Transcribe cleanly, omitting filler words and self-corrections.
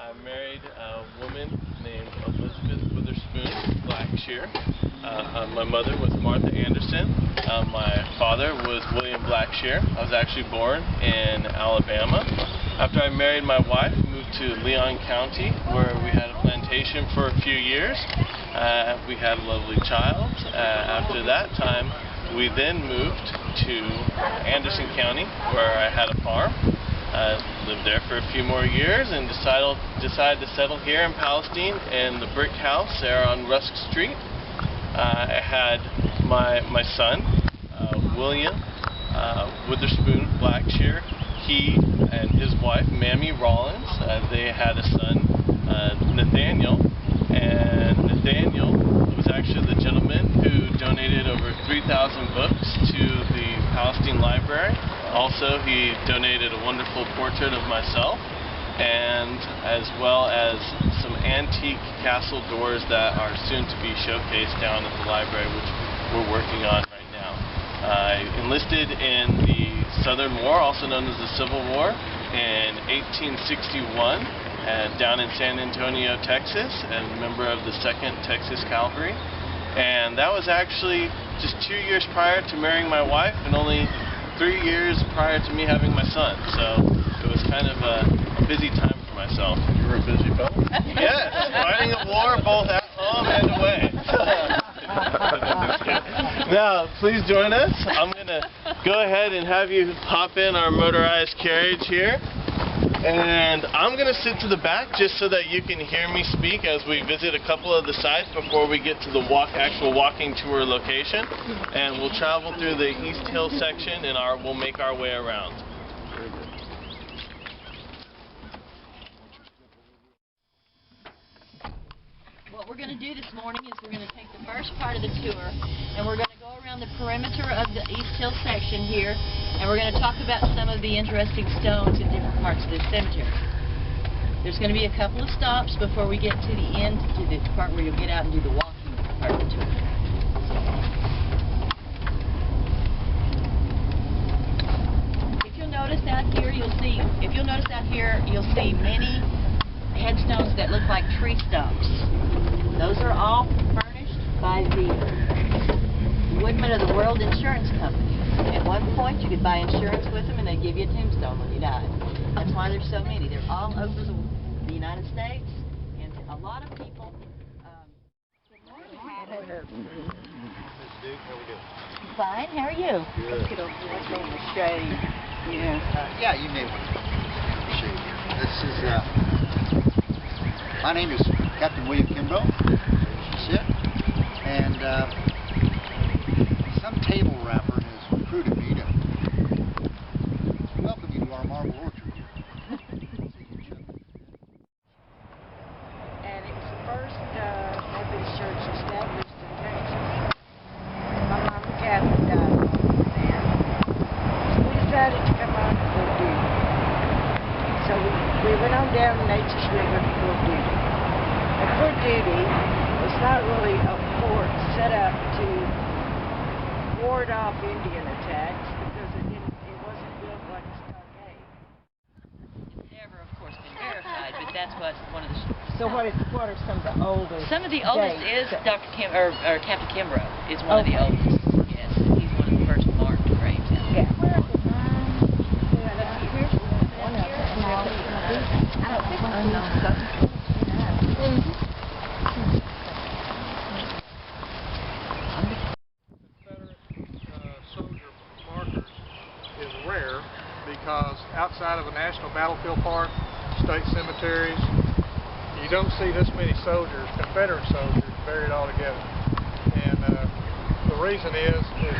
I married a woman named Elizabeth Witherspoon Blackshear. My mother was Martha Anderson. My father was William Blackshear. I was actually born in Alabama. After I married my wife, we moved to Leon County, where we had a plantation for a few years. We had a lovely child. After that time, we then moved to Anderson County, where I had a farm. Lived there for a few more years and decided to settle here in Palestine in the brick house there on Rusk Street. I had my son, William Witherspoon Blackshear. He and his wife, Mammy Rollins, they had a son, Nathaniel. And Nathaniel was actually the gentleman who donated over 3,000 books to the Palestine Library. Also, he donated a wonderful portrait of myself, and as well as some antique castle doors that are soon to be showcased down at the library, which we're working on right now. I enlisted in the Southern War, also known as the Civil War, in 1861 down in San Antonio, Texas, as a member of the 2nd Texas Cavalry. And that was actually just 2 years prior to marrying my wife, and only 3 years prior to me having my son, so it was kind of a busy time for myself. You were a busy fellow? Yes, fighting a war both at home and away. Now, please join us. I'm going to go ahead and have you hop in our motorized carriage here. And I'm going to sit to the back just so that you can hear me speak as we visit a couple of the sites before we get to the actual walking tour location. And we'll travel through the East Hill section and we'll make our way around. What we're going to do this morning is we're going to take the first part of the tour and we're going to go around the perimeter of the East Hill section here, and we're going to talk about some of the interesting stones in different parts of this cemetery. There's going to be a couple of stops before we get to the end, to the part where you'll get out and do the walking part of the tour. If you'll notice out here, you'll see many headstones that look like tree stumps. Those are all furnished by the woodmen of the World Insurance Company. At one point, you could buy insurance with them, and they'd give you a tombstone when you died. That's why there's so many. They're all over the United States, and a lot of people. Good morning. Fine. How are you? Good. Get over here. Let's go in the shade. Yeah, you may want to shade here. This is, my name is Captain William Kimbrough. Sit. And some table wrapper has recruited me to welcome you to our marble orchard here. And it was the first Methodist church established in Texas. My mom and Catherine died there. So we decided to come on for duty. So we went on down the Nature's River for duty. And for duty, it's not really a fort set up to ward off Indian attacks, because it wasn't built like a stockade. It's never, of course, been verified, but that's what one of the. So what are some of the oldest? Some of the oldest is Dr. Captain Kimbrough is one of the Okay. oldest. Yes, he's one of the first marked graves out there. Yeah. One of them. Soldier markers is rare, because outside of a national battlefield park, state cemeteries, you don't see this many soldiers, Confederate soldiers, buried all together. And the reason is that